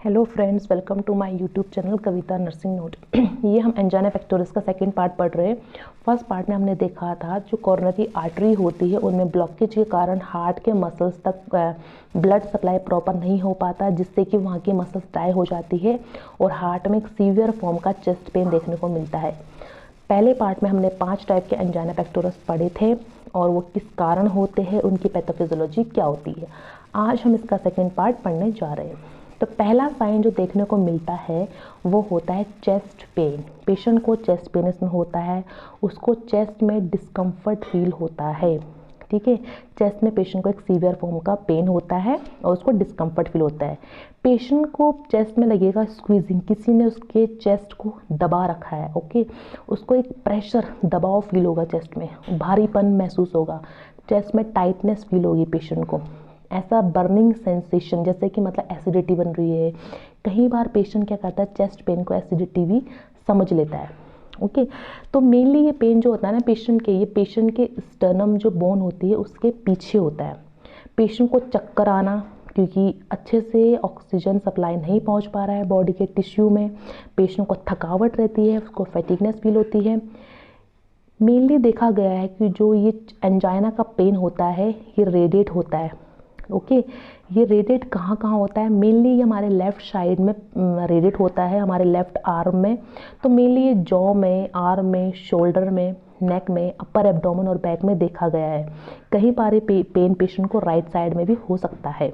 Hello friends, welcome to my YouTube channel Kavita nursing note. ये हम angina pectoris का second part पढ़ रहे हैं। फर्स्ट पार्ट में हमने देखा था जो कॉर्नरी आर्टरी होती है उनमें ब्लॉकेज के कारण हार्ट के मसल्स तक ब्लड सप्लाई प्रॉपर नहीं हो पाता, जिससे कि वहाँ की मसल्स ड्राई हो जाती है और हार्ट में एक सीवियर फॉर्म का चेस्ट पेन देखने को मिलता है। पहले पार्ट में हमने 5 टाइप के एंजाइना पेक्टोरिस पढ़े थे और वो किस कारण होते हैं, उनकी पैथोफिजियोलॉजी क्या होती है। आज हम इसका सेकेंड पार्ट पढ़ने जा रहे हैं। तो पहला साइन जो देखने को मिलता है वो होता है चेस्ट पेन। पेशेंट को चेस्ट पेन इसमें होता है, उसको चेस्ट में डिस्कम्फर्ट फील होता है। ठीक है, चेस्ट में पेशेंट को एक सीवियर फॉर्म का पेन होता है और उसको डिस्कम्फर्ट फील होता है। पेशेंट को चेस्ट में लगेगा स्क्वीजिंग, किसी ने उसके चेस्ट को दबा रखा है। ओके, उसको एक प्रेशर दबाव फील होगा, चेस्ट में भारीपन महसूस होगा, चेस्ट में टाइटनेस फील होगी पेशेंट को, ऐसा बर्निंग सेंसेशन जैसे कि मतलब एसिडिटी बन रही है। कई बार पेशेंट क्या करता है, चेस्ट पेन को एसिडिटी भी समझ लेता है। ओके, तो मेनली ये पेन जो होता है ना पेशेंट के स्टर्नम जो बोन होती है उसके पीछे होता है। पेशेंट को चक्कर आना, क्योंकि अच्छे से ऑक्सीजन सप्लाई नहीं पहुंच पा रहा है बॉडी के टिश्यू में। पेशेंट को थकावट रहती है, उसको फैटिगनेस फील होती है। मेनली देखा गया है कि जो ये एंजाइना का पेन होता है ये रेडिएट होता है। ओके, ये रेडिएट कहाँ कहाँ होता है? मेनली ये हमारे लेफ़्ट साइड में रेडिएट होता है, हमारे लेफ़्ट आर्म में। तो मेनली ये जॉ में, आर्म में, शोल्डर में, नेक में, अपर एब्डोमेन और बैक में देखा गया है। कहीं बार पेन पेशेंट को राइट साइड में भी हो सकता है।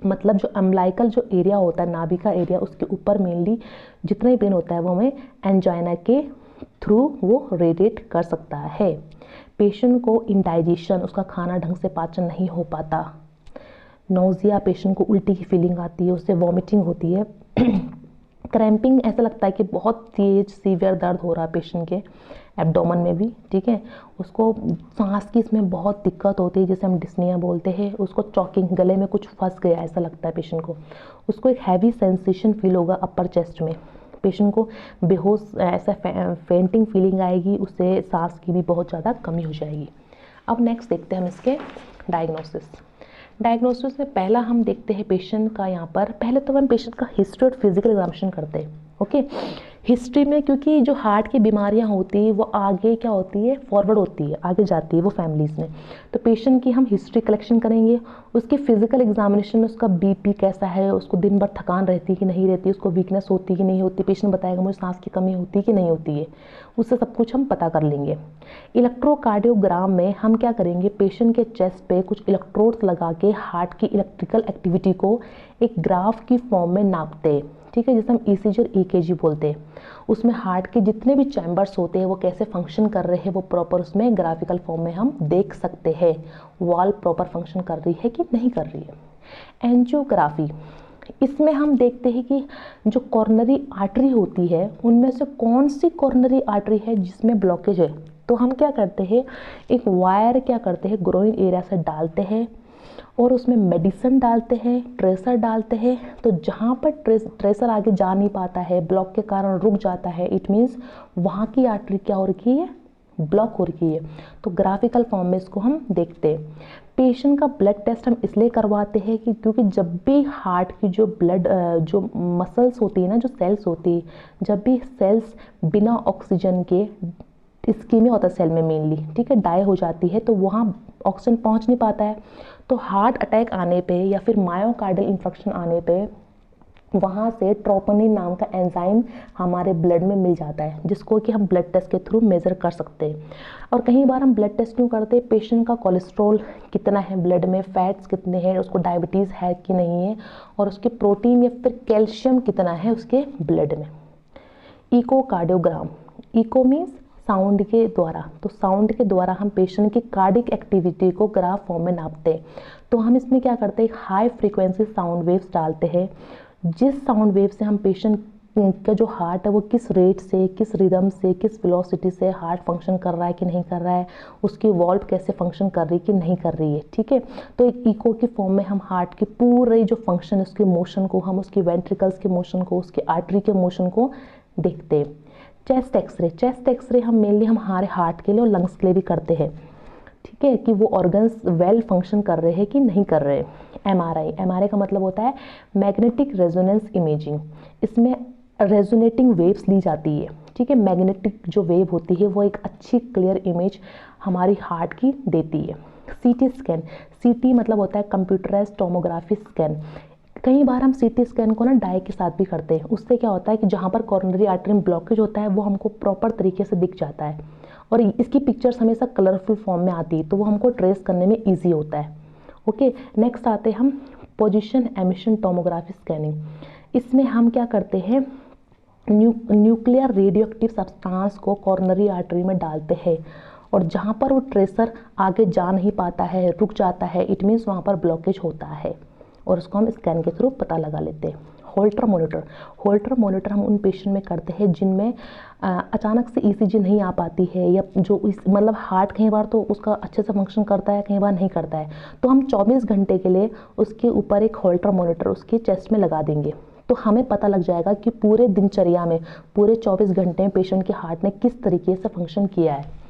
मतलब जो अम्बिलिकल जो एरिया होता है, नाभि का एरिया, उसके ऊपर मेनली जितना ही पेन होता है वो हमें एंजाइना के थ्रू वो रेडिएट कर सकता है। पेशेंट को इंडाइजेशन, उसका खाना ढंग से पाचन नहीं हो पाता। नोजिया, पेशेंट को उल्टी की फीलिंग आती है, उससे वॉमिटिंग होती है। क्रैम्पिंग, ऐसा लगता है कि बहुत तेज सीवियर दर्द हो रहा है पेशेंट के एब्डोमेन में भी। ठीक है, उसको सांस की इसमें बहुत दिक्कत होती है, जैसे हम डिस्निया बोलते हैं। उसको चॉकिंग, गले में कुछ फंस गया ऐसा लगता है पेशेंट को। उसको एक हैवी सेंसेशन फील होगा अपर चेस्ट में। पेशेंट को बेहोश, ऐसा फेंटिंग फीलिंग आएगी, उससे सांस की भी बहुत ज़्यादा कमी हो जाएगी। अब नेक्स्ट देखते हैं हम इसके डायग्नोसिस में पहला हम देखते हैं पेशेंट का। यहाँ पर पहले तो हम पेशेंट का हिस्ट्री और फिजिकल एग्जामिनेशन करते हैं। ओके, हिस्ट्री में क्योंकि जो हार्ट की बीमारियाँ होती है वो आगे क्या होती है, फॉरवर्ड होती है, आगे जाती है वो फैमिलीज़ में। तो पेशेंट की हम हिस्ट्री कलेक्शन करेंगे। उसकी फिजिकल एग्जामिनेशन में उसका बीपी कैसा है, उसको दिन भर थकान रहती है कि नहीं रहती, उसको वीकनेस होती है कि नहीं होती, पेशेंट बताएगा मुझे सांस की कमी होती है कि नहीं होती है, उससे सब कुछ हम पता कर लेंगे। इलेक्ट्रोकार्डियोग्राम में हम क्या करेंगे, पेशेंट के चेस्ट पे कुछ इलेक्ट्रोड्स लगा के हार्ट की इलेक्ट्रिकल एक्टिविटी को एक ग्राफ की फॉर्म में नापते हैं। ठीक है, जिसे हम ईसीजी और ईकेजी बोलते हैं। उसमें हार्ट के जितने भी चैम्बर्स होते हैं वो कैसे फंक्शन कर रहे हैं वो प्रॉपर उसमें ग्राफिकल फॉर्म में हम देख सकते हैं। वॉल प्रॉपर फंक्शन कर रही है कि नहीं कर रही है। एंजियोग्राफी, इसमें हम देखते हैं कि जो कॉर्नरी आर्टरी होती है उनमें से कौन सी कॉर्नरी आर्टरी है जिसमें ब्लॉकेज है। तो हम क्या करते हैं, एक वायर क्या करते हैं, ग्रोइन एरिया से डालते हैं और उसमें मेडिसिन डालते हैं, ट्रेसर डालते हैं। तो जहाँ पर ट्रेसर आगे जा नहीं पाता है, ब्लॉक के कारण रुक जाता है, इट मीन्स वहाँ की आर्टरी क्या हो रखी है, ब्लॉक हो रखी है। तो ग्राफिकल फॉर्म में इसको हम देखते हैं। पेशेंट का ब्लड टेस्ट हम इसलिए करवाते हैं कि क्योंकि जब भी हार्ट की जो ब्लड जो मसल्स होती है ना, जो सेल्स होती है, जब भी सेल्स बिना ऑक्सीजन के इस्कीमिया होता है सेल में मेनली, ठीक है, डाई हो जाती है, तो वहाँ ऑक्सीजन पहुँच नहीं पाता है। तो हार्ट अटैक आने पे या फिर मायोकार्डियल इंफेक्शन आने पे वहाँ से ट्रोपोनिन नाम का एंजाइम हमारे ब्लड में मिल जाता है, जिसको कि हम ब्लड टेस्ट के थ्रू मेज़र कर सकते हैं। और कई बार हम ब्लड टेस्ट क्यों करते हैं, पेशेंट का कोलेस्ट्रॉल कितना है ब्लड में, फैट्स कितने हैं, उसको डायबिटीज़ है कि नहीं है, और उसके प्रोटीन या फिर कैल्शियम कितना है उसके ब्लड में। इकोकार्डियोग्राम, इको मीन्स साउंड के द्वारा, तो साउंड के द्वारा हम पेशेंट की कार्डिक एक्टिविटी को ग्राफ फॉर्म में नापते हैं। तो हम इसमें क्या करते हैं, हाई फ्रीक्वेंसी साउंड वेव्स डालते हैं, जिस साउंड वेव से हम पेशेंट का जो हार्ट है वो किस रेट से, किस रिदम से, किस वेलोसिटी से हार्ट फंक्शन कर रहा है कि नहीं कर रहा है, उसकी वॉल्व कैसे फंक्शन कर रही है कि नहीं कर रही है। ठीक है, तो एक इको की फॉर्म में हम हार्ट की पूरे जो फंक्शन है उसके मोशन को, हम उसकी वेंट्रिकल्स के मोशन को, उसकी आर्टरी के मोशन को देखते हैं। चेस्ट एक्सरे हम मेनली हमारे हार्ट के लिए और लंग्स के लिए भी करते हैं। ठीक है, कि वो ऑर्गन्स वेल फंक्शन कर रहे हैं कि नहीं कर रहे। एमआरआई का मतलब होता है मैग्नेटिक रेजोनेंस इमेजिंग। इसमें रेजोनेटिंग वेव्स ली जाती है, ठीक है। मैग्नेटिक जो वेव होती है वो एक अच्छी क्लियर इमेज हमारी हार्ट की देती है। सीटी स्कैन, सीटी मतलब होता है कंप्यूटराइज्ड टोमोग्राफी स्कैन। कई बार हम सीटी स्कैन को ना डाई के साथ भी करते हैं। उससे क्या होता है कि जहाँ पर कॉर्नरी आर्टरी में ब्लॉकेज होता है वो हमको प्रॉपर तरीके से दिख जाता है, और इसकी पिक्चर्स हमेशा कलरफुल फॉर्म में आती है, तो वो हमको ट्रेस करने में ईजी होता है। ओके, नेक्स्ट आते हैं हम पोजिशन एमिशन टोमोग्राफी स्कैनिंग। इसमें हम क्या करते हैं, न्यूक्लियर रेडियोएक्टिव सब्सटेंस को कॉर्नरी आर्टरी में डालते हैं, और जहाँ पर वो ट्रेसर आगे जा नहीं पाता है, रुक जाता है, इट मीन्स वहाँ पर ब्लॉकेज होता है, और उसको हम स्कैन के थ्रू पता लगा लेते हैं। होल्टर मोनिटर हम उन पेशेंट में करते हैं जिनमें अचानक से ईसीजी नहीं आ पाती है, या जो मतलब हार्ट कई बार तो उसका अच्छे से फंक्शन करता है, कई बार नहीं करता है, तो हम 24 घंटे के लिए उसके ऊपर एक होल्टर मोनिटर उसके चेस्ट में लगा देंगे, तो हमें पता लग जाएगा कि पूरे दिनचर्या में, पूरे 24 घंटे में पेशेंट के हार्ट ने किस तरीके से फंक्शन किया है।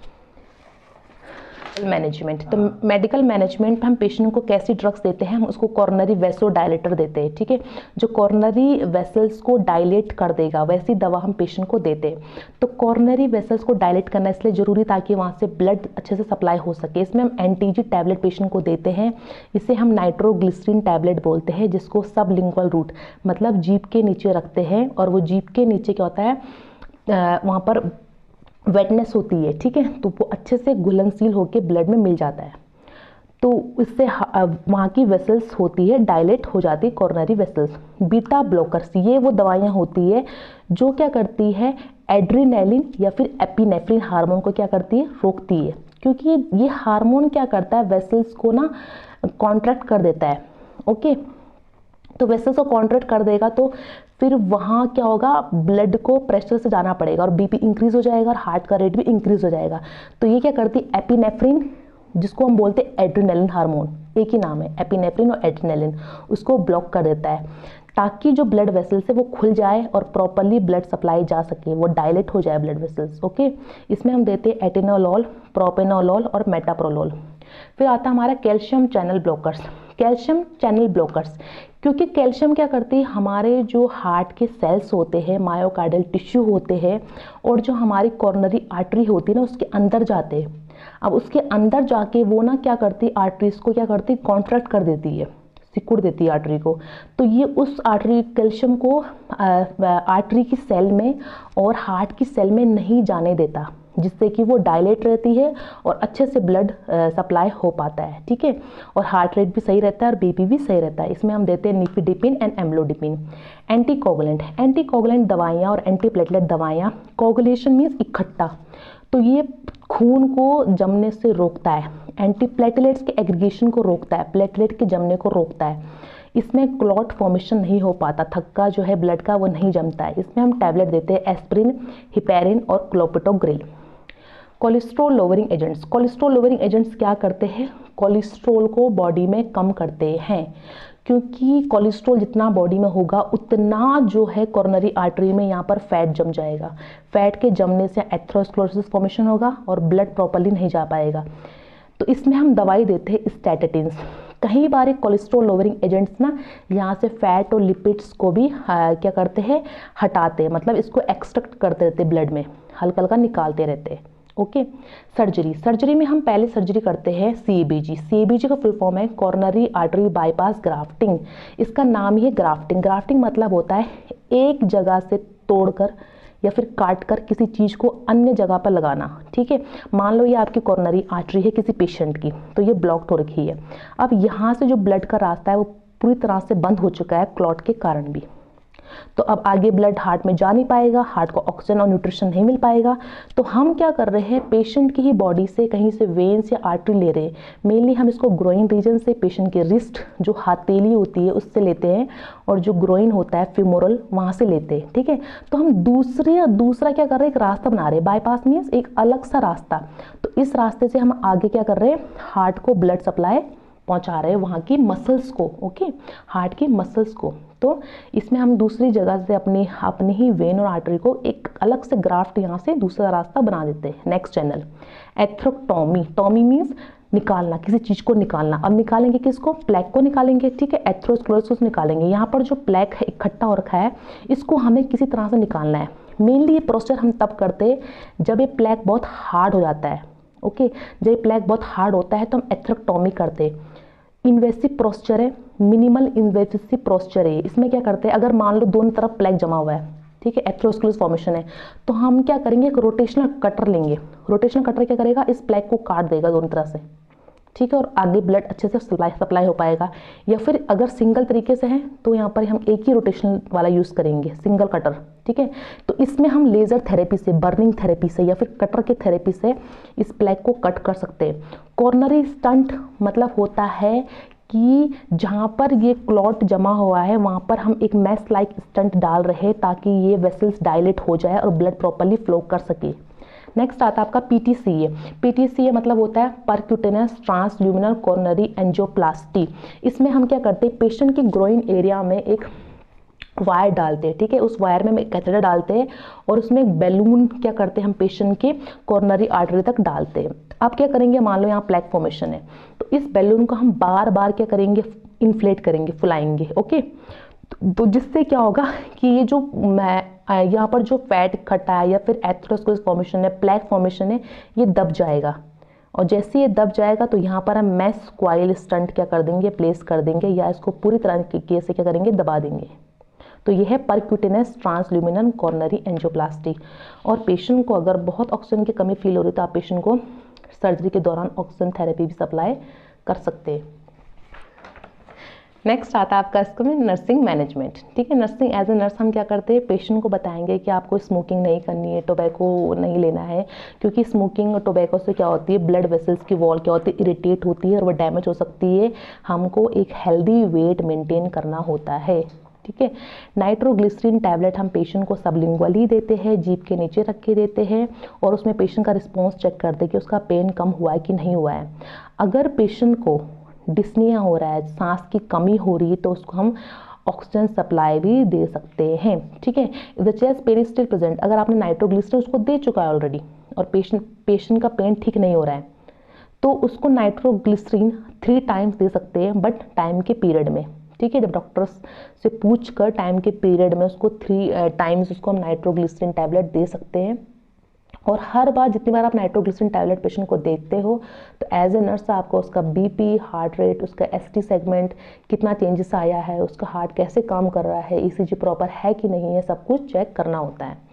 मैनेजमेंट, तो मेडिकल मैनेजमेंट हम पेशेंट को कैसी ड्रग्स देते हैं, हम उसको कॉर्नरी वेसो डायलेटर देते हैं, ठीक है। जो कॉर्नरी वेसल्स को डायलेट कर देगा वैसी दवा हम पेशेंट को देते हैं। तो कॉर्नरी वेसल्स को डायलेट करना इसलिए ज़रूरी ताकि वहाँ से ब्लड अच्छे से सप्लाई हो सके। इसमें हम एंटीजी टैबलेट पेशेंट को देते हैं, इसे हम नाइट्रोग्लिसरीन टैबलेट बोलते हैं, जिसको सबलिंगुअल रूट मतलब जीभ के नीचे रखते हैं, और वो जीभ के नीचे क्या होता है, वहाँ पर वेटनेस होती है, ठीक है, तो वो अच्छे से घुलनशील होकर ब्लड में मिल जाता है, तो इससे वहाँ की वेसल्स होती है डायलेट हो जाती है, कॉर्नरी वेसल्स। बीटा ब्लॉकर्स, ये वो दवाइयाँ होती है जो क्या करती है, एड्रीनेलिन या फिर एपिनेफ्रिन हार्मोन को क्या करती है, रोकती है, क्योंकि ये हार्मोन क्या करता है, वेसल्स को ना कॉन्ट्रैक्ट कर देता है। ओके, तो वेसल्स को कॉन्ट्रैक्ट कर देगा तो फिर वहाँ क्या होगा, ब्लड को प्रेशर से जाना पड़ेगा, और बीपी इंक्रीज हो जाएगा, और हार्ट का रेट भी इंक्रीज हो जाएगा। तो ये क्या करती है, एपिनेफ्रिन, जिसको हम बोलते हैं एड्रेनलिन हार्मोन, एक ही नाम है, एपिनेफ्रिन और एड्रेनलिन, उसको ब्लॉक कर देता है, ताकि जो ब्लड वेसल्स है वो खुल जाए और प्रॉपरली ब्लड सप्लाई जा सके, वो डायलेट हो जाए ब्लड वेसल्स। ओके, इसमें हम देते हैं एटेनोलॉल, प्रोपेनोलॉल और मेटाप्रोलोल। फिर आता है हमारा calcium channel blockers. Calcium channel blockers, क्योंकि कैल्शियम क्या करती है, हमारे जो हार्ट के सेल्स होते हैं, मायोकार्डियल टिश्यू होते हैं, और जो हमारी कॉर्नरी आर्टरी होती है ना, उसके अंदर जाते हैं। अब उसके अंदर जाके वो ना क्या करती है, आर्टरीज को क्या करती है, कॉन्ट्रैक्ट कर देती है, सिकुड़ देती है आर्टरी को। तो ये उस आर्टरी कैल्शियम को आर्टरी की सेल में और हार्ट की सेल में नहीं जाने देता, जिससे कि वो डायलेट रहती है और अच्छे से ब्लड सप्लाई हो पाता है, ठीक है, और हार्ट रेट भी सही रहता है और बीपी भी सही रहता है। इसमें हम देते हैं निफिडिपिन एंड एम्लोडिपिन। एंटीकोगुलेंट दवाइयाँ और एंटीप्लेटलेट दवाइयाँ, कोगुलेशन मीन्स इकट्ठा, तो ये खून को जमने से रोकता है, एंटीप्लेटलेट्स के एग्रीगेशन को रोकता है, प्लेटलेट के जमने को रोकता है। इसमें क्लॉट फॉर्मेशन नहीं हो पाता, थक्का जो है ब्लड का वो नहीं जमता है। इसमें हम टैबलेट देते हैं एस्पिरिन, हिपेरिन और clopidogrel. Cholesterol lowering agents, cholesterol lowering agents क्या करते हैं, कोलेस्ट्रॉल को बॉडी में कम करते हैं, क्योंकि कोलेस्ट्रॉल जितना बॉडी में होगा उतना जो है कॉर्नरी आर्टरी में यहाँ पर फैट जम जाएगा, फैट के जमने से एथेरोस्क्लेरोसिस फॉर्मेशन होगा और ब्लड प्रॉपर्ली नहीं जा पाएगा। तो इसमें हम दवाई देते हैं स्टैटिन्स। कई बार कोलेस्ट्रॉल लोअरिंग एजेंट्स ना यहाँ से फैट और लिपिड्स को भी क्या करते हैं, हटाते हैं, मतलब इसको एक्सट्रैक्ट करते रहते ब्लड में, हल्का हल्का निकालते रहते हैं। ओके, सर्जरी में हम पहले सर्जरी करते हैं सीएबीजी का फुल फॉर्म है कॉर्नरी आर्टरी बाईपास ग्राफ्टिंग। इसका नाम ही है ग्राफ्टिंग मतलब होता है एक जगह से तोड़कर या फिर काट कर किसी चीज़ को अन्य जगह पर लगाना, ठीक है। मान लो ये आपकी कॉर्नरी आर्टरी है किसी पेशेंट की, तो ये ब्लॉक हो रखी है। अब यहाँ से जो ब्लड का रास्ता है वो पूरी तरह से बंद हो चुका है क्लॉट के कारण भी, तो अब आगे ब्लड हार्ट में जा नहीं पाएगा, हार्ट को ऑक्सीजन और न्यूट्रिशन नहीं मिल पाएगा। तो हम क्या कर रहे हैं, पेशेंट की ही बॉडी से कहीं से वेन्स या आर्टरी ले रहे हैं। मेनली हम इसको ग्रोइन रीजन से, पेशेंट के रिस्ट जो हथेली होती है उससे लेते हैं, और जो ग्रोइन होता है फिमोरल वहाँ से लेते हैं, ठीक है। तो हम दूसरा क्या कर रहे हैं, एक रास्ता बना रहे हैं, बाईपास मीन्स एक अलग सा रास्ता। तो इस रास्ते से हम आगे क्या कर रहे हैं, हार्ट को ब्लड सप्लाई पहुंचा रहे हैं, वहाँ की मसल्स को, ओके, हार्ट की मसल्स को। तो इसमें हम दूसरी जगह से अपनी ही वेन और आर्टरी को एक अलग से ग्राफ्ट यहाँ से दूसरा रास्ता बना देते हैं। नेक्स्ट चैनल एथ्रोक्टोमी, टॉमी मीन्स निकालना, किसी चीज़ को निकालना। अब निकालेंगे किसको? प्लेक को निकालेंगे, ठीक है, एथेरोस्क्लेरोसिस निकालेंगे। यहाँ पर जो प्लेक है इकट्ठा हो रखा है, इसको हमें किसी तरह से निकालना है। मेनली ये प्रोसीजर हम तब करते हैं जब ये प्लेक बहुत हार्ड हो जाता है। ओके, जब ये प्लेक बहुत हार्ड होता है तो हम एथेरेक्टोमी करते हैं। इन्वेसिव प्रोसीजर है, मिनिमल इन्वेसिव प्रोसीजर है। इसमें क्या करते हैं, अगर मान लो दोनों तरफ प्लेक जमा हुआ है, ठीक है, एथेरोस्क्लेरोसिस फॉर्मेशन है, तो हम क्या करेंगे, एक रोटेशनल कटर लेंगे। रोटेशनल कटर क्या करेगा, इस प्लेक को काट देगा दोनों तरह से, ठीक है, और आगे ब्लड अच्छे से सप्लाई हो पाएगा। या फिर अगर सिंगल तरीके से है तो यहाँ पर हम एक ही रोटेशनल वाला यूज़ करेंगे, सिंगल कटर, ठीक है। तो इसमें हम लेज़र थेरेपी से, बर्निंग थेरेपी से या फिर कटर की थेरेपी से इस प्लेक को कट कर सकते हैं। कॉर्नरी स्टंट मतलब होता है कि जहाँ पर ये क्लॉट जमा हुआ है वहाँ पर हम एक मैस लाइक स्टंट डाल रहे हैं ताकि ये वेसल्स डायलेट हो जाए और ब्लड प्रॉपरली फ्लो कर सके। नेक्स्ट आता है आपका पीटीसीए। पीटीसीए मतलब होता है परक्यूटेनस ट्रांसल्यूमिनल कॉर्नरी एंजियोप्लास्टी। इसमें हम क्या करते हैं, पेशेंट के ग्रोइन एरिया में एक वायर डालते हैं, ठीक है, उस वायर में हम एक कैथेटर डालते हैं और उसमें एक बैलून क्या करते हैं हम पेशेंट के कॉर्नरी आर्टरी तक डालते हैं। आप क्या करेंगे, मान लो यहाँ प्लेक फॉर्मेशन है तो इस बैलून को हम बार बार क्या करेंगे, इन्फ्लेट करेंगे, फुलाएंगे। ओके, तो जिससे क्या होगा कि ये जो यहाँ पर जो फैट इकट्ठा है या फिर एथेरोस्क्लेरोसिस फॉर्मेशन है, प्लेक फॉर्मेशन है, ये दब जाएगा। और जैसे ये दब जाएगा तो यहाँ पर हम मैस कॉइल स्टंट क्या कर देंगे, प्लेस कर देंगे, या इसको पूरी तरह से क्या करेंगे, दबा देंगे। तो ये है परक्यूटेनस ट्रांसल्यूमिनल कॉर्नरी एंजियोप्लास्टी। और पेशेंट को अगर बहुत ऑक्सीजन की कमी फील हो रही है तो आप पेशेंट को सर्जरी के दौरान ऑक्सीजन थेरेपी भी सप्लाई कर सकते हैं। नेक्स्ट आता है आपका इसको में नर्सिंग मैनेजमेंट, ठीक है। नर्सिंग एज ए नर्स हम क्या करते हैं, पेशेंट को बताएंगे कि आपको स्मोकिंग नहीं करनी है, टोबैको नहीं लेना है, क्योंकि स्मोकिंग और टोबैको से क्या होती है, ब्लड वेसल्स की वॉल क्या होती है, इरिटेट होती है और वो डैमेज हो सकती है। हमको एक हेल्दी वेट मेंटेन करना होता है, ठीक है। नाइट्रोग्लिसरीन टैबलेट हम पेशेंट को सबलिंगुअली देते हैं, जीभ के नीचे रख के देते हैं और उसमें पेशेंट का रिस्पॉन्स चेक करते हैं कि उसका पेन कम हुआ है कि नहीं हुआ है। अगर पेशेंट को डिस्निया हो रहा है, सांस की कमी हो रही है, तो उसको हम ऑक्सीजन सप्लाई भी दे सकते हैं, ठीक है। If the chest pain is still present, अगर आपने नाइट्रोग्लिसरीन उसको दे चुका है ऑलरेडी और पेशेंट का पेन ठीक नहीं हो रहा है तो उसको नाइट्रोग्लिसरीन 3 टाइम्स दे सकते हैं, बट टाइम के पीरियड में, ठीक है। जब डॉक्टर्स से पूछ कर टाइम के पीरियड में उसको 3 टाइम्स उसको हम नाइट्रोग्लिसरीन टैबलेट दे सकते हैं। और हर बार जितनी बार आप नाइट्रोग्लिसरीन टैबलेट पेशेंट को देते हो तो एज ए नर्स आपको उसका बीपी, हार्ट रेट, उसका एसटी सेगमेंट कितना चेंजेस आया है, उसका हार्ट कैसे काम कर रहा है, ईसीजी प्रॉपर है कि नहीं है, सब कुछ चेक करना होता है।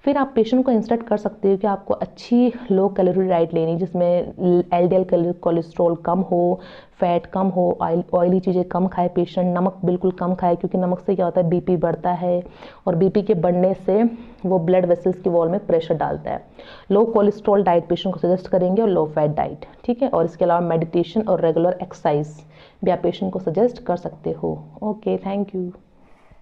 फिर आप पेशेंट को इंस्ट्रक्ट कर सकते हो कि आपको अच्छी लो कैलोरी डाइट लेनी, जिसमें एलडीएल कोलेस्ट्रॉल कम हो, फैट कम हो, ऑयली चीज़ें कम खाए पेशेंट, नमक बिल्कुल कम खाए, क्योंकि नमक से क्या होता है, बीपी बढ़ता है और बीपी के बढ़ने से वो ब्लड वेसल्स की वॉल में प्रेशर डालता है। लो कोलेस्ट्रॉल डाइट पेशेंट को सजेस्ट करेंगे और लो फैट डाइट, ठीक है। और इसके अलावा मेडिटेशन और रेगुलर एक्सरसाइज भी आप पेशेंट को सजेस्ट कर सकते हो। Okay, thank you.